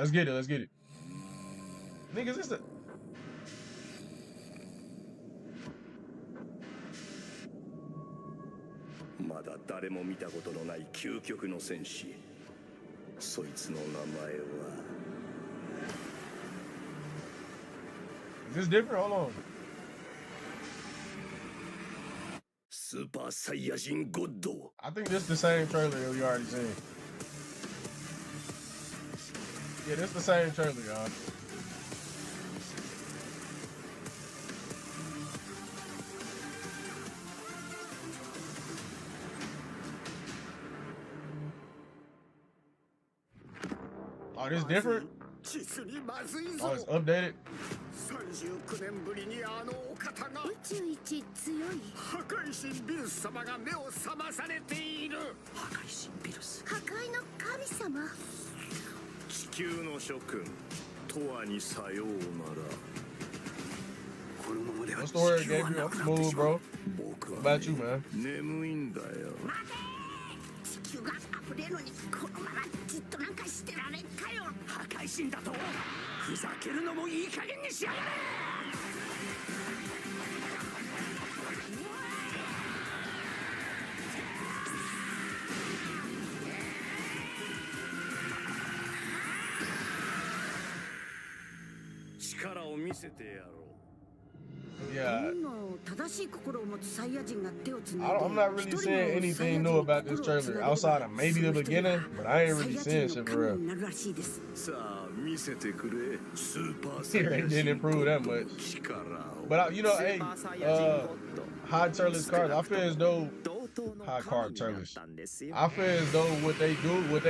Let's get it. Let's get it. Niggas, it's the... Is this different? Hold on. I think this is the same trailer that we already seen. Yeah, this is the same trailer, y'all. Oh, this different? Oh, it's updated? What's the word, Gabriel? I'm smooth, bro. What about you, man? Yeah. I'm not really saying anything new about this trailer outside of maybe the beginning, but I ain't really saying shit for real. It didn't improve that much. But you know, hey, high trailers cars, I feel as though high carb trailers. I feel as though what they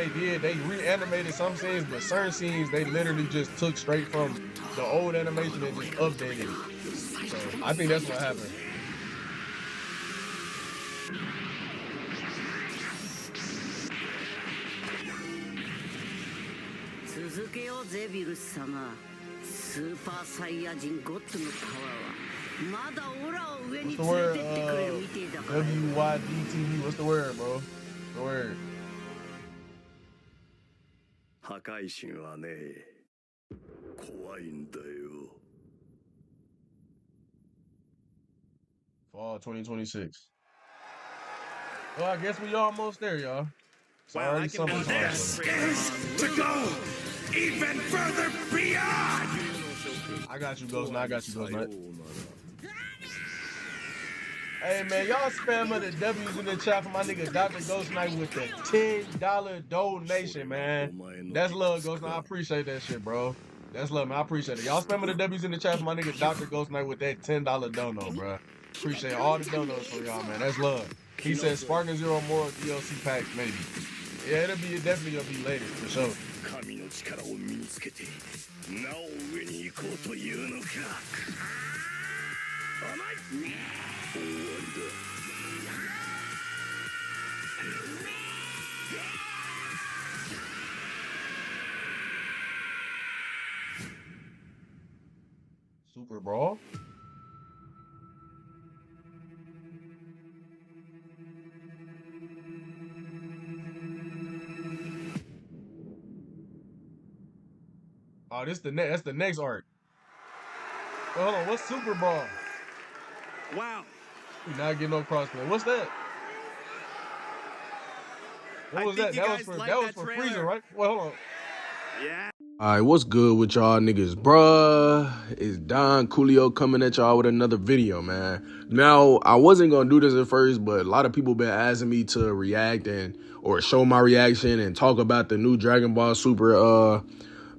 did, they reanimated some scenes, but certain scenes they literally just took straight from the old animation and just updated it. So I think that's what happened. What's the word? WYDTV. What's the word, bro? The word. Fall 2026. Well, I guess we almost there, y'all. Well, I can be there. To go even further beyond. I got you, Ghost Knight. I got you, Ghost Knight. Hey, man, y'all spam the W's in the chat for my nigga Dr. Ghost Knight with the $10 donation, man. That's love, Ghost Knight. I appreciate that shit, bro. That's love, man. I appreciate it. Y'all spam the W's in the chat for my nigga Dr. Ghost Knight with that $10 dono, bro. Appreciate all the donos for y'all, man. That's love. He said Sparking Zero Moro DLC packs, maybe. Yeah, it definitely gonna be later, for sure. Super Brawl? Oh, that's the next arc. Well, hold on, what's Super Brawl? Wow. We not getting no crossplay. What's that? What was that? That was for Freezer, right? Well, hold on. Yeah. Alright, what's good with y'all niggas, bruh? It's Don Coolio coming at y'all with another video, man. Now, I wasn't gonna do this at first, but a lot of people been asking me to react or show my reaction and talk about the new Dragon Ball Super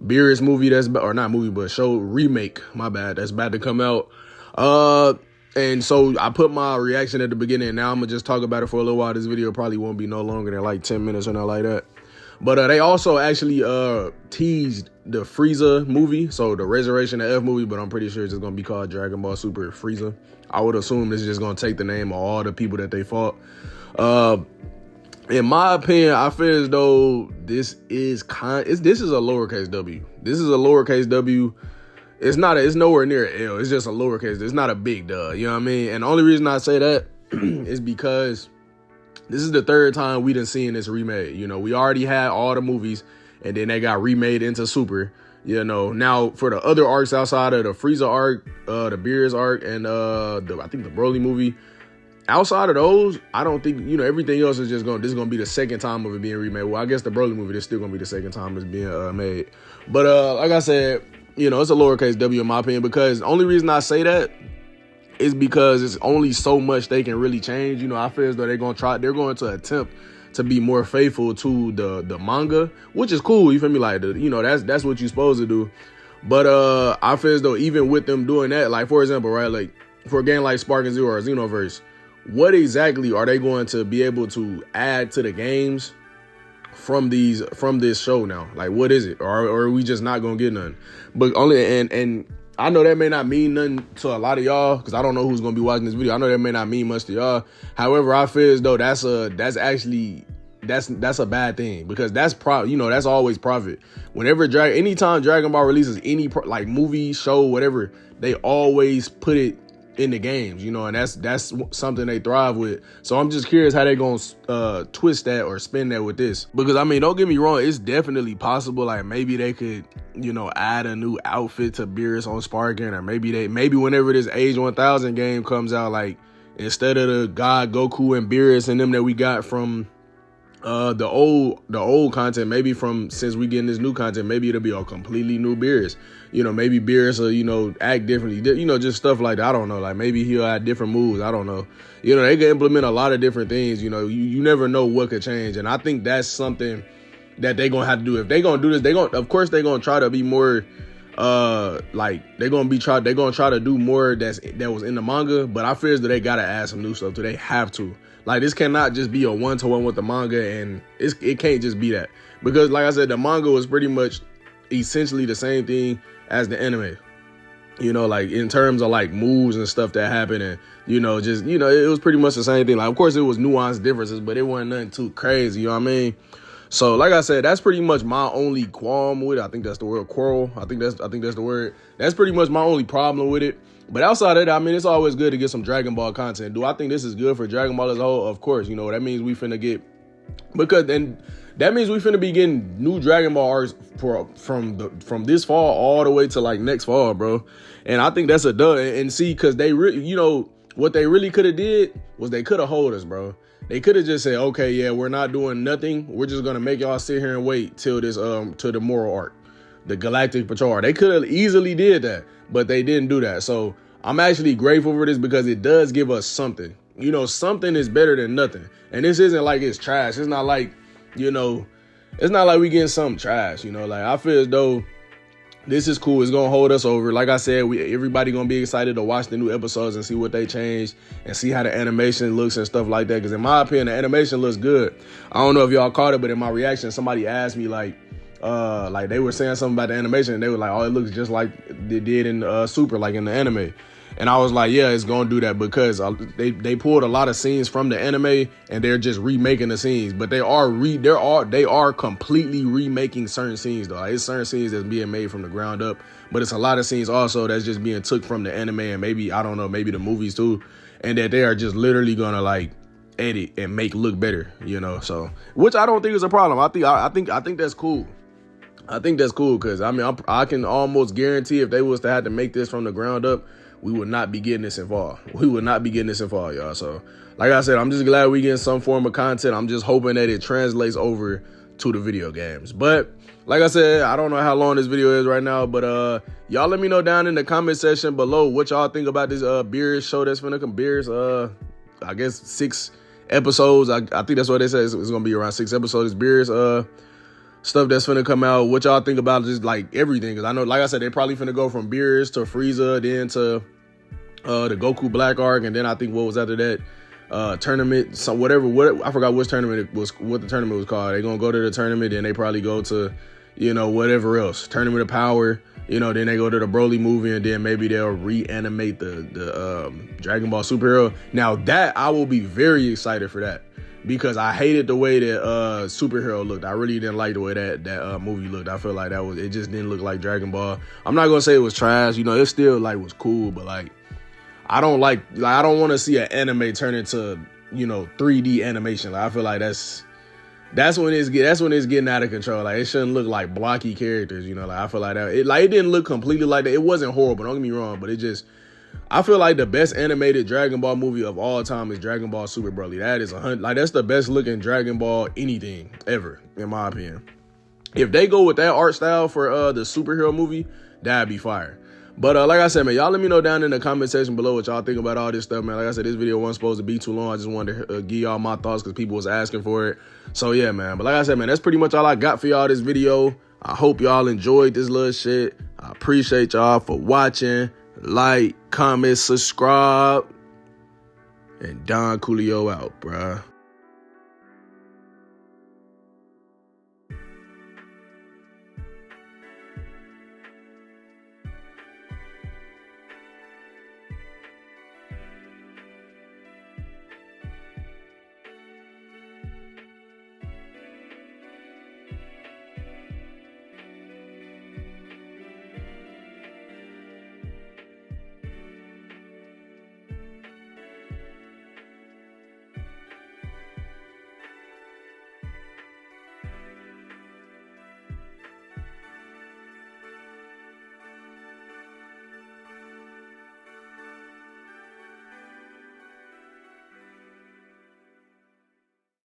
BEERUS movie or not movie, but show remake, my bad, that's about to come out. And so I put my reaction at the beginning, and now I'm gonna just talk about it for a little while. This video probably won't be no longer than like 10 minutes or nothing like that. But they also actually teased the Frieza movie, so the Resurrection of F movie, but I'm pretty sure it's just gonna be called Dragon Ball Super Frieza. I would assume it's just gonna take the name of all the people that they fought. In my opinion, I feel as though this is a lowercase W. This is a lowercase W. It's nowhere near an L. It's just a lowercase. It's not a big duh. You know what I mean? And the only reason I say that is because this is the third time we done seen this remade. You know, we already had all the movies and then they got remade into Super. You know, now for the other arcs outside of the Frieza arc, the BEERUS arc, and I think the Broly movie, outside of those, I don't think, you know, everything else is just this is gonna be the second time of it being remade. Well, I guess the Broly movie is still gonna be the second time it's being made. But like I said, you know, it's a lowercase W in my opinion, because the only reason I say that is because it's only so much they can really change. You know, I feel as though they're going to attempt to be more faithful to the manga, which is cool. You feel me? Like, you know, that's what you're supposed to do. But I feel as though even with them doing that, like, for example, right, like for a game like Spark and Zero or Xenoverse, what exactly are they going to be able to add to the games from this show now? Like, what is it? Or are we just not gonna get none? But only and I know that may not mean nothing to a lot of y'all, because I don't know who's gonna be watching this video. I know that may not mean much to y'all. However, I feel as though that's a bad thing, because that's that's always profit. Whenever anytime Dragon Ball releases any like movie, show, whatever, they always put it in the games, you know, and that's something they thrive with. So I'm just curious how they gonna twist that or spin that with this, because I mean, don't get me wrong, it's definitely possible. Like, maybe they could, you know, add a new outfit to BEERUS on Sparking, or maybe whenever this Age 1000 game comes out, like, instead of the God Goku and BEERUS and them that we got from the old content, maybe since we getting this new content, maybe it'll be a completely new BEERUS. You know, maybe BEERUS will, you know, act differently, you know, just stuff like that. I don't know, like maybe he'll have different moves. I don't know. You know, they can implement a lot of different things. You know, you never know what could change, and I think that's something that they gonna have to do. If they gonna do this, of course they're gonna try to be more like they're gonna try to do more that was in the manga, but I feel that they gotta add some new stuff too. They have to. Like, this cannot just be a one-to-one with the manga, and it can't just be that, because like I said, the manga was pretty much essentially the same thing as the anime. You know, like in terms of like moves and stuff that happened, and you know, just, you know, it was pretty much the same thing. Like, of course it was nuanced differences, but it wasn't nothing too crazy, you know what I mean? So like I said, that's pretty much my only qualm with it. I think that's the word, quarrel. I think that's the word. That's pretty much my only problem with it. But outside of that, I mean, it's always good to get some Dragon Ball content. Do I think this is good for Dragon Ball as a whole? Of course, you know, that means we finna get, because then that means we finna be getting new Dragon Ball arcs from this fall all the way to like next fall, bro. And I think that's a done. And see, because they really, you know, what they really could have did was they could have hold us, bro. They could have just said, okay, yeah, we're not doing nothing. We're just gonna make y'all sit here and wait till this to the Moro arc, the Galactic Patrol arc. They could have easily did that, but they didn't do that. So I'm actually grateful for this, because it does give us something. You know, something is better than nothing. And this isn't like it's trash. It's not like, you know, it's not like we getting something trash. You know, like, I feel as though this is cool. It's gonna hold us over. Like I said, everybody gonna be excited to watch the new episodes and see what they changed and see how the animation looks and stuff like that. Because in my opinion, the animation looks good. I don't know if y'all caught it, but in my reaction, somebody asked me like they were saying something about the animation, and they were like, oh, it looks just like they did in Super, like in the anime. And I was like, yeah, it's gonna do that, because they pulled a lot of scenes from the anime and they're just remaking the scenes. But they are completely remaking certain scenes though. Like, it's certain scenes that's being made from the ground up, but it's a lot of scenes also that's just being took from the anime, and maybe, I don't know, maybe the movies too, and that they are just literally gonna like edit and make look better, you know. So, which I don't think is a problem. I think that's cool. I think that's cool, because I mean, I can almost guarantee if they was to have to make this from the ground up, we would not be getting this in fall. We would not be getting this in fall, y'all. So, like I said, I'm just glad we getting some form of content. I'm just hoping that it translates over to the video games. But like I said, I don't know how long this video is right now, but y'all let me know down in the comment section below what y'all think about this BEERUS show that's finna come. BEERUS, I guess 6 episodes. I think that's what they said. It's gonna be around 6 episodes. BEERUS stuff that's finna come out. What y'all think about just like everything? Because I know, like I said, they probably finna go from BEERUS to Frieza, then to the Goku Black arc, and then I think what was after that, tournament, what I forgot which tournament it was, what the tournament was called. They gonna go to the tournament, then they probably go to, you know, whatever else, Tournament of Power, you know, then they go to the Broly movie, and then maybe they'll reanimate the Dragon Ball Superhero. Now that I will be very excited for that, because I hated the way that Superhero looked. I really didn't like the way that movie looked. I feel like it just didn't look like Dragon Ball. I'm not gonna say it was trash, you know, it still like was cool, but like I don't want to see an anime turn into, you know, 3D animation. Like, I feel like That's when it's getting out of control. Like, it shouldn't look like blocky characters, you know. Like, I feel like that. It didn't look completely like that. It wasn't horrible. Don't get me wrong, but it just. I feel like the best animated Dragon Ball movie of all time is Dragon Ball Super Broly. That is that's the best looking Dragon Ball anything ever, in my opinion. If they go with that art style for the superhero movie, that'd be fire. But like I said, man, y'all let me know down in the comment section below what y'all think about all this stuff, man. Like I said, this video wasn't supposed to be too long. I just wanted to give y'all my thoughts because people was asking for it. So yeah, man. But like I said, man, that's pretty much all I got for y'all this video. I hope y'all enjoyed this little shit. I appreciate y'all for watching. Like, comment, subscribe. And Don Coolio out, bruh.